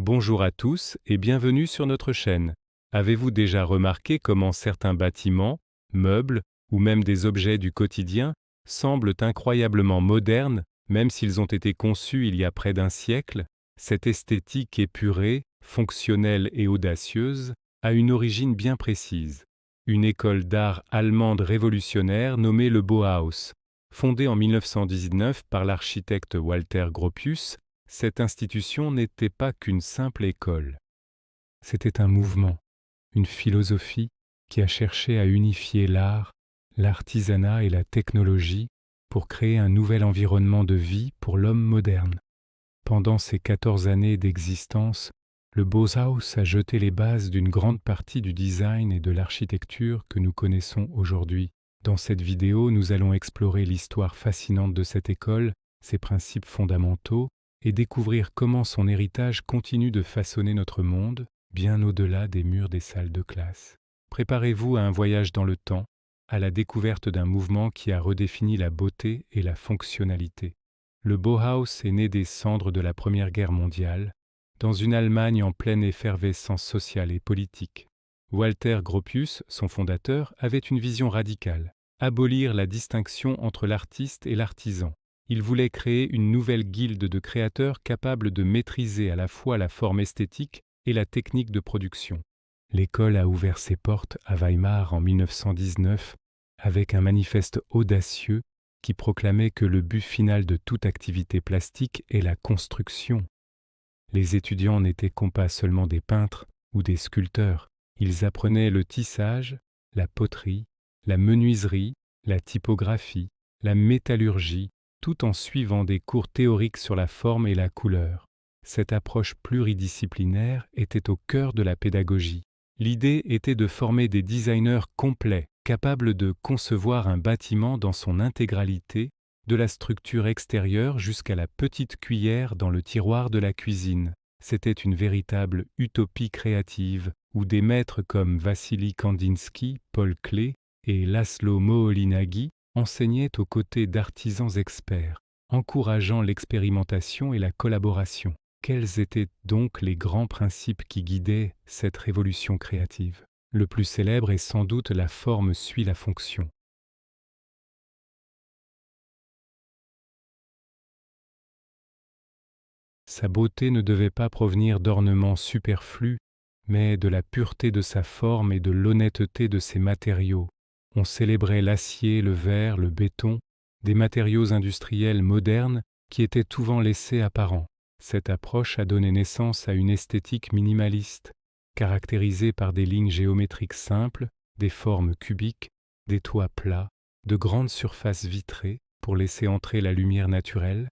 Bonjour à tous et bienvenue sur notre chaîne. Avez-vous déjà remarqué comment certains bâtiments, meubles ou même des objets du quotidien semblent incroyablement modernes, même s'ils ont été conçus il y a près d'un siècle? Cette esthétique épurée, fonctionnelle et audacieuse a une origine bien précise. Une école d'art allemande révolutionnaire nommée le Bauhaus. Fondée en 1919 par l'architecte Walter Gropius, cette institution n'était pas qu'une simple école. C'était un mouvement, une philosophie qui a cherché à unifier l'art, l'artisanat et la technologie pour créer un nouvel environnement de vie pour l'homme moderne. Pendant ces 14 années d'existence, le Bauhaus a jeté les bases d'une grande partie du design et de l'architecture que nous connaissons aujourd'hui. Dans cette vidéo, nous allons explorer l'histoire fascinante de cette école, ses principes fondamentaux, et découvrir comment son héritage continue de façonner notre monde, bien au-delà des murs des salles de classe. Préparez-vous à un voyage dans le temps, à la découverte d'un mouvement qui a redéfini la beauté et la fonctionnalité. Le Bauhaus est né des cendres de la Première Guerre mondiale, dans une Allemagne en pleine effervescence sociale et politique. Walter Gropius, son fondateur, avait une vision radicale, abolir la distinction entre l'artiste et l'artisan. Il voulait créer une nouvelle guilde de créateurs capables de maîtriser à la fois la forme esthétique et la technique de production. L'école a ouvert ses portes à Weimar en 1919 avec un manifeste audacieux qui proclamait que le but final de toute activité plastique est la construction. Les étudiants n'étaient pas seulement des peintres ou des sculpteurs, ils apprenaient le tissage, la poterie, la menuiserie, la typographie, la métallurgie, tout en suivant des cours théoriques sur la forme et la couleur. Cette approche pluridisciplinaire était au cœur de la pédagogie. L'idée était de former des designers complets, capables de concevoir un bâtiment dans son intégralité, de la structure extérieure jusqu'à la petite cuillère dans le tiroir de la cuisine. C'était une véritable utopie créative, où des maîtres comme Vassili Kandinsky, Paul Klee et Laszlo Moholy-Nagy enseignaient aux côtés d'artisans experts, encourageant l'expérimentation et la collaboration. Quels étaient donc les grands principes qui guidaient cette révolution créative? Le plus célèbre est sans doute la forme suit la fonction. Sa beauté ne devait pas provenir d'ornements superflus, mais de la pureté de sa forme et de l'honnêteté de ses matériaux. On célébrait l'acier, le verre, le béton, des matériaux industriels modernes qui étaient souvent laissés apparents. Cette approche a donné naissance à une esthétique minimaliste, caractérisée par des lignes géométriques simples, des formes cubiques, des toits plats, de grandes surfaces vitrées pour laisser entrer la lumière naturelle,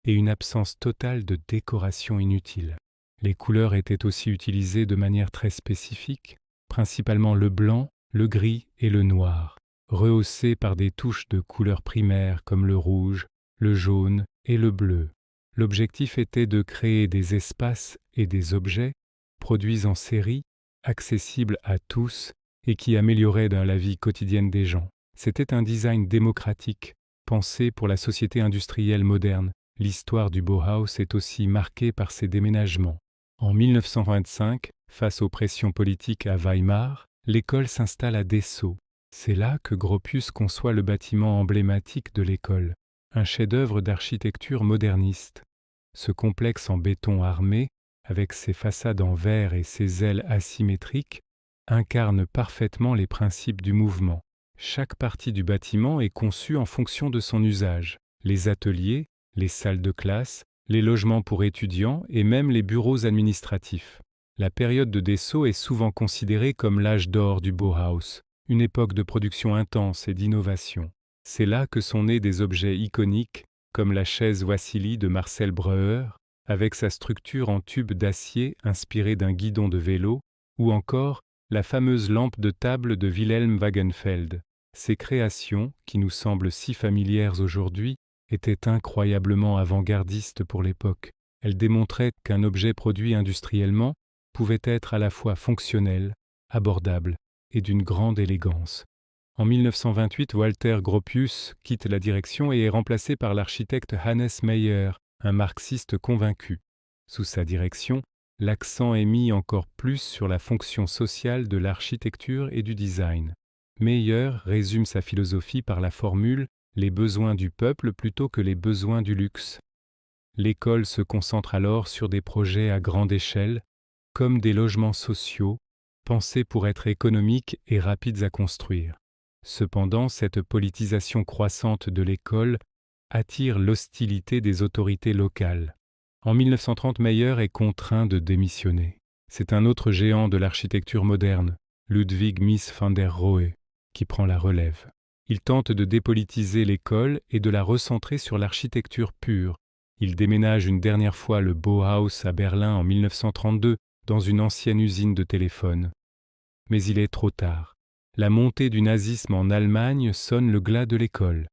et une absence totale de décoration inutile. Les couleurs étaient aussi utilisées de manière très spécifique, principalement le blanc, le gris et le noir, rehaussés par des touches de couleurs primaires comme le rouge, le jaune et le bleu. L'objectif était de créer des espaces et des objets produits en série, accessibles à tous et qui amélioraient la vie quotidienne des gens. C'était un design démocratique, pensé pour la société industrielle moderne. L'histoire du Bauhaus est aussi marquée par ses déménagements. En 1925, face aux pressions politiques à Weimar, l'école s'installe à Dessau. C'est là que Gropius conçoit le bâtiment emblématique de l'école, un chef-d'œuvre d'architecture moderniste. Ce complexe en béton armé, avec ses façades en verre et ses ailes asymétriques, incarne parfaitement les principes du mouvement. Chaque partie du bâtiment est conçue en fonction de son usage. Les ateliers, les salles de classe, les logements pour étudiants et même les bureaux administratifs. La période de Dessau est souvent considérée comme l'âge d'or du Bauhaus, une époque de production intense et d'innovation. C'est là que sont nés des objets iconiques comme la chaise Wassily de Marcel Breuer, avec sa structure en tube d'acier inspirée d'un guidon de vélo, ou encore la fameuse lampe de table de Wilhelm Wagenfeld. Ces créations, qui nous semblent si familières aujourd'hui, étaient incroyablement avant-gardistes pour l'époque. Elles démontraient qu'un objet produit industriellement pouvait être à la fois fonctionnel, abordable et d'une grande élégance. En 1928, Walter Gropius quitte la direction et est remplacé par l'architecte Hannes Meyer, un marxiste convaincu. Sous sa direction, l'accent est mis encore plus sur la fonction sociale de l'architecture et du design. Meyer résume sa philosophie par la formule « les besoins du peuple plutôt que les besoins du luxe ». L'école se concentre alors sur des projets à grande échelle, comme des logements sociaux, pensés pour être économiques et rapides à construire. Cependant, cette politisation croissante de l'école attire l'hostilité des autorités locales. En 1930, Meyer est contraint de démissionner. C'est un autre géant de l'architecture moderne, Ludwig Mies van der Rohe, qui prend la relève. Il tente de dépolitiser l'école et de la recentrer sur l'architecture pure. Il déménage une dernière fois le Bauhaus à Berlin en 1932 dans une ancienne usine de téléphone. Mais il est trop tard. La montée du nazisme en Allemagne sonne le glas de l'école.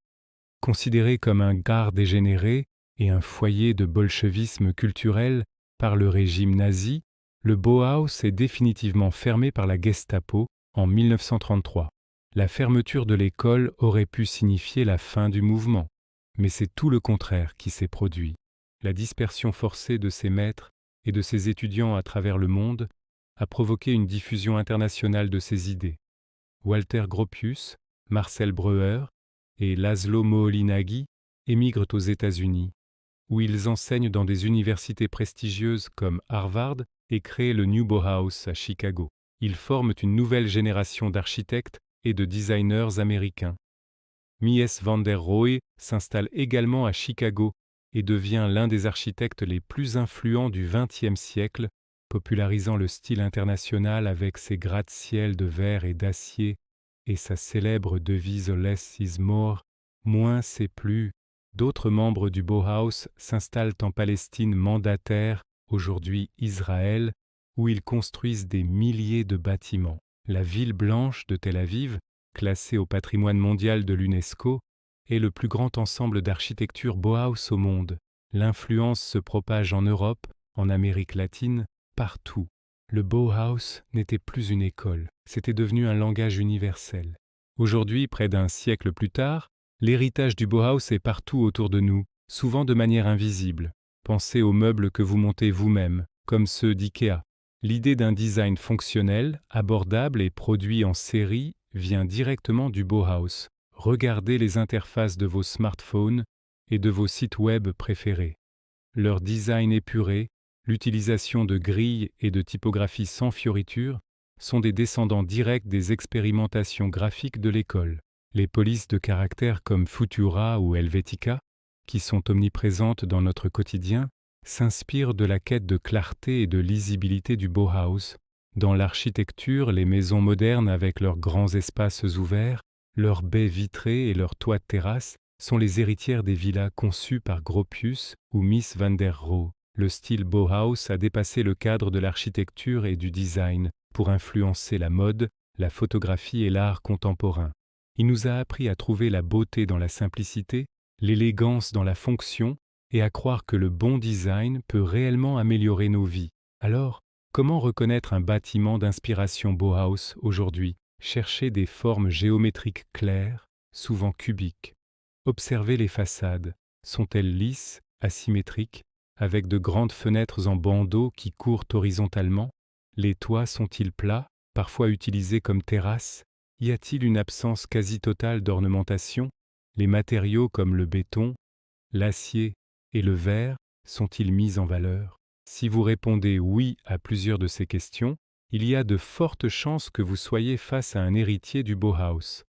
Considéré comme un gare dégénéré et un foyer de bolchevisme culturel par le régime nazi, le Bauhaus est définitivement fermé par la Gestapo en 1933. La fermeture de l'école aurait pu signifier la fin du mouvement, mais c'est tout le contraire qui s'est produit. La dispersion forcée de ses maîtres et de ses étudiants à travers le monde a provoqué une diffusion internationale de ses idées. Walter Gropius, Marcel Breuer et Laszlo Moholy-Nagy émigrent aux États-Unis, où ils enseignent dans des universités prestigieuses comme Harvard et créent le New Bauhaus à Chicago. Ils forment une nouvelle génération d'architectes et de designers américains. Mies van der Rohe s'installe également à Chicago et devient l'un des architectes les plus influents du XXe siècle, popularisant le style international avec ses gratte-ciel de verre et d'acier et sa célèbre devise Less is more, moins c'est plus. D'autres membres du Bauhaus s'installent en Palestine mandataire, aujourd'hui Israël, où ils construisent des milliers de bâtiments. La ville blanche de Tel Aviv, classée au patrimoine mondial de l'UNESCO, est le plus grand ensemble d'architecture Bauhaus au monde. L'influence se propage en Europe, en Amérique latine, partout. Le Bauhaus n'était plus une école, c'était devenu un langage universel. Aujourd'hui, près d'un siècle plus tard, l'héritage du Bauhaus est partout autour de nous, souvent de manière invisible. Pensez aux meubles que vous montez vous-même, comme ceux d'IKEA. L'idée d'un design fonctionnel, abordable et produit en série vient directement du Bauhaus. Regardez les interfaces de vos smartphones et de vos sites web préférés. Leur design épuré, l'utilisation de grilles et de typographie sans fioritures sont des descendants directs des expérimentations graphiques de l'école. Les polices de caractère comme Futura ou Helvetica, qui sont omniprésentes dans notre quotidien, s'inspirent de la quête de clarté et de lisibilité du Bauhaus. Dans l'architecture, les maisons modernes avec leurs grands espaces ouverts, leurs baies vitrées et leurs toits de terrasse sont les héritières des villas conçues par Gropius ou Mies van der Rohe. Le style Bauhaus a dépassé le cadre de l'architecture et du design pour influencer la mode, la photographie et l'art contemporain. Il nous a appris à trouver la beauté dans la simplicité, l'élégance dans la fonction et à croire que le bon design peut réellement améliorer nos vies. Alors, comment reconnaître un bâtiment d'inspiration Bauhaus aujourd'hui? Cherchez des formes géométriques claires, souvent cubiques. Observez les façades. Sont-elles lisses, asymétriques, avec de grandes fenêtres en bandeaux qui courent horizontalement? Les toits sont-ils plats, parfois utilisés comme terrasses? Y a-t-il une absence quasi totale d'ornementation? Les matériaux comme le béton, l'acier et le verre sont-ils mis en valeur? Si vous répondez oui à plusieurs de ces questions, il y a de fortes chances que vous soyez face à un héritier du Bauhaus.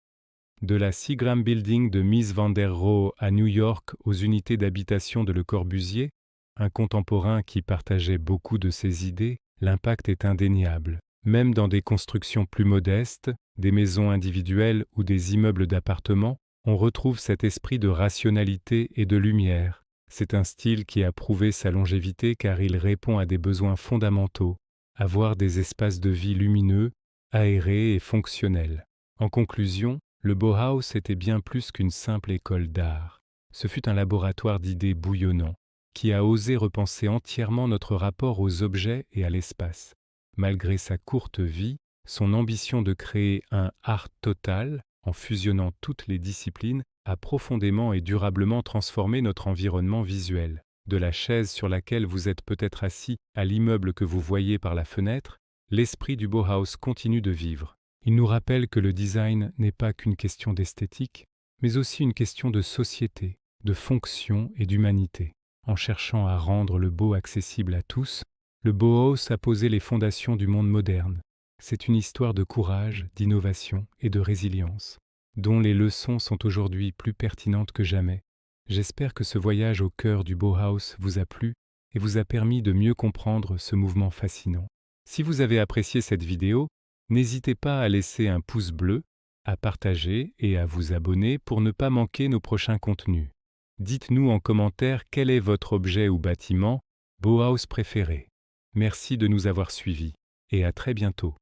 De la Seagram Building de Mies van der Rohe à New York aux unités d'habitation de Le Corbusier, un contemporain qui partageait beaucoup de ses idées, l'impact est indéniable. Même dans des constructions plus modestes, des maisons individuelles ou des immeubles d'appartements, on retrouve cet esprit de rationalité et de lumière. C'est un style qui a prouvé sa longévité car il répond à des besoins fondamentaux, avoir des espaces de vie lumineux, aérés et fonctionnels. En conclusion, le Bauhaus était bien plus qu'une simple école d'art. Ce fut un laboratoire d'idées bouillonnant, qui a osé repenser entièrement notre rapport aux objets et à l'espace. Malgré sa courte vie, son ambition de créer un art total, en fusionnant toutes les disciplines, a profondément et durablement transformé notre environnement visuel. de la chaise sur laquelle vous êtes peut-être assis à l'immeuble que vous voyez par la fenêtre, l'esprit du Bauhaus continue de vivre. Il nous rappelle que le design n'est pas qu'une question d'esthétique, mais aussi une question de société, de fonction et d'humanité. En cherchant à rendre le beau accessible à tous, le Bauhaus a posé les fondations du monde moderne. C'est une histoire de courage, d'innovation et de résilience, dont les leçons sont aujourd'hui plus pertinentes que jamais. J'espère que ce voyage au cœur du Bauhaus vous a plu et vous a permis de mieux comprendre ce mouvement fascinant. Si vous avez apprécié cette vidéo, n'hésitez pas à laisser un pouce bleu, à partager et à vous abonner pour ne pas manquer nos prochains contenus. Dites-nous en commentaire quel est votre objet ou bâtiment Bauhaus préféré. Merci de nous avoir suivis et à très bientôt.